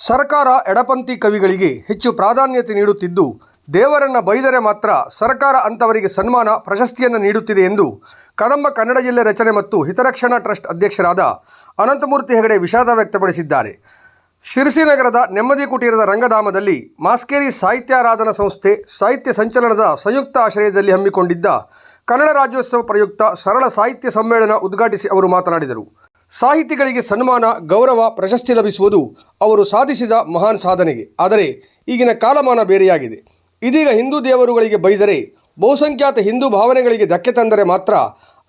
ಸರ್ಕಾರ ಎಡಪಂಥಿ ಕವಿಗಳಿಗೆ ಹೆಚ್ಚು ಪ್ರಾಧಾನ್ಯತೆ ನೀಡುತ್ತಿದ್ದು, ದೇವರನ್ನ ಬೈದರೆ ಮಾತ್ರ ಸರ್ಕಾರ ಅಂಥವರಿಗೆ ಸನ್ಮಾನ ಪ್ರಶಸ್ತಿಯನ್ನು ನೀಡುತ್ತಿದೆ ಎಂದು ಕದಂಬ ಕನ್ನಡ ಜಿಲ್ಲೆ ರಚನೆ ಮತ್ತು ಹಿತರಕ್ಷಣಾ ಟ್ರಸ್ಟ್ ಅಧ್ಯಕ್ಷರಾದ ಅನಂತಮೂರ್ತಿ ಹೆಗಡೆ ವಿಷಾದ ವ್ಯಕ್ತಪಡಿಸಿದ್ದಾರೆ. ಶಿರಸಿ ನಗರದ ನೆಮ್ಮದಿ ಕುಟೀರದ ರಂಗಧಾಮದಲ್ಲಿ ಮಾಸ್ಕೇರಿ ಸಾಹಿತ್ಯಾರಾಧನಾ ಸಂಸ್ಥೆ ಸಾಹಿತ್ಯ ಸಂಚಲನದ ಸಂಯುಕ್ತ ಆಶ್ರಯದಲ್ಲಿ ಹಮ್ಮಿಕೊಂಡಿದ್ದ ಕನ್ನಡ ರಾಜ್ಯೋತ್ಸವ ಪ್ರಯುಕ್ತ ಸರಳ ಸಾಹಿತ್ಯ ಸಮ್ಮೇಳನ ಉದ್ಘಾಟಿಸಿ ಅವರು ಮಾತನಾಡಿದರು. ಸಾಹಿತಿಗಳಿಗೆ ಸನ್ಮಾನ, ಗೌರವ, ಪ್ರಶಸ್ತಿ ಲಭಿಸುವುದು ಅವರು ಸಾಧಿಸಿದ ಮಹಾನ್ ಸಾಧನೆಗೆ. ಆದರೆ ಈಗಿನ ಕಾಲಮಾನ ಬೇರೆಯಾಗಿದೆ. ಇದೀಗ ಹಿಂದೂ ದೇವರುಗಳಿಗೆ ಬೈದರೆ, ಬಹುಸಂಖ್ಯಾತ ಹಿಂದೂ ಭಾವನೆಗಳಿಗೆ ಧಕ್ಕೆ ತಂದರೆ ಮಾತ್ರ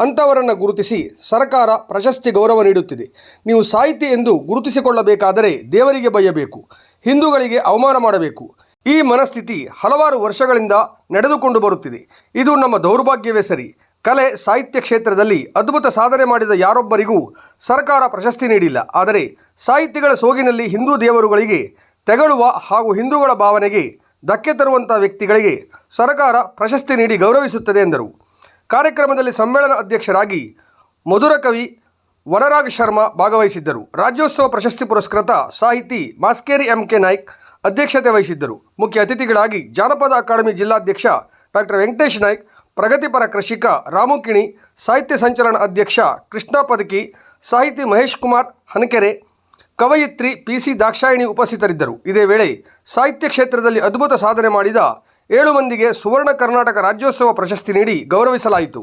ಅಂಥವರನ್ನು ಗುರುತಿಸಿ ಸರ್ಕಾರ ಪ್ರಶಸ್ತಿ ಗೌರವ ನೀಡುತ್ತಿದೆ. ನೀವು ಸಾಹಿತಿ ಎಂದು ಗುರುತಿಸಿಕೊಳ್ಳಬೇಕಾದರೆ ದೇವರಿಗೆ ಬೈಯಬೇಕು, ಹಿಂದೂಗಳಿಗೆ ಅವಮಾನ ಮಾಡಬೇಕು. ಈ ಮನಸ್ಥಿತಿ ಹಲವಾರು ವರ್ಷಗಳಿಂದ ನಡೆದುಕೊಂಡು ಬರುತ್ತಿದೆ. ಇದು ನಮ್ಮ ದೌರ್ಭಾಗ್ಯವೇ ಸರಿ. ಕಲೆ, ಸಾಹಿತ್ಯ ಕ್ಷೇತ್ರದಲ್ಲಿ ಅದ್ಭುತ ಸಾಧನೆ ಮಾಡಿದ ಯಾರೊಬ್ಬರಿಗೂ ಸರ್ಕಾರ ಪ್ರಶಸ್ತಿ ನೀಡಿಲ್ಲ. ಆದರೆ ಸಾಹಿತಿಗಳ ಸೋಗಿನಲ್ಲಿ ಹಿಂದೂ ದೇವರುಗಳಿಗೆ ತೆಗಳುವ ಹಾಗೂ ಹಿಂದೂಗಳ ಭಾವನೆಗೆ ಧಕ್ಕೆ ತರುವಂಥ ವ್ಯಕ್ತಿಗಳಿಗೆ ಸರ್ಕಾರ ಪ್ರಶಸ್ತಿ ನೀಡಿ ಗೌರವಿಸುತ್ತದೆ ಎಂದರು. ಕಾರ್ಯಕ್ರಮದಲ್ಲಿ ಸಮ್ಮೇಳನ ಅಧ್ಯಕ್ಷರಾಗಿ ಮಧುರ ಕವಿ ವನರಾಗ್ ಶರ್ಮಾ ಭಾಗವಹಿಸಿದ್ದರು. ರಾಜ್ಯೋತ್ಸವ ಪ್ರಶಸ್ತಿ ಪುರಸ್ಕೃತ ಸಾಹಿತಿ ಮಾಸ್ಕೇರಿ ಎಂ.ಕೆ. ನಾಯ್ಕ್ ಅಧ್ಯಕ್ಷತೆ ವಹಿಸಿದ್ದರು. ಮುಖ್ಯ ಅತಿಥಿಗಳಾಗಿ ಜಾನಪದ ಅಕಾಡೆಮಿ ಜಿಲ್ಲಾಧ್ಯಕ್ಷ ಡಾಕ್ಟರ್ ವೆಂಕಟೇಶ್ ನಾಯ್ಕ್, ಪ್ರಗತಿಪರ ಕೃಷಿಕ ರಾಮು ಕಿಣಿ, ಸಾಹಿತ್ಯ ಸಂಚಲನ ಅಧ್ಯಕ್ಷ ಕೃಷ್ಣ ಪದಕಿ, ಸಾಹಿತಿ ಮಹೇಶ್ ಕುಮಾರ್ ಹನಕೆರೆ, ಕವಯಿತ್ರಿ ಪಿ.ಸಿ. ದಾಕ್ಷಾಯಿಣಿ ಉಪಸ್ಥಿತರಿದ್ದರು. ಇದೇ ವೇಳೆ ಸಾಹಿತ್ಯ ಕ್ಷೇತ್ರದಲ್ಲಿ ಅದ್ಭುತ ಸಾಧನೆ ಮಾಡಿದ 7 ಮಂದಿಗೆ ಸುವರ್ಣ ಕರ್ನಾಟಕ ರಾಜ್ಯೋತ್ಸವ ಪ್ರಶಸ್ತಿ ನೀಡಿ ಗೌರವಿಸಲಾಯಿತು.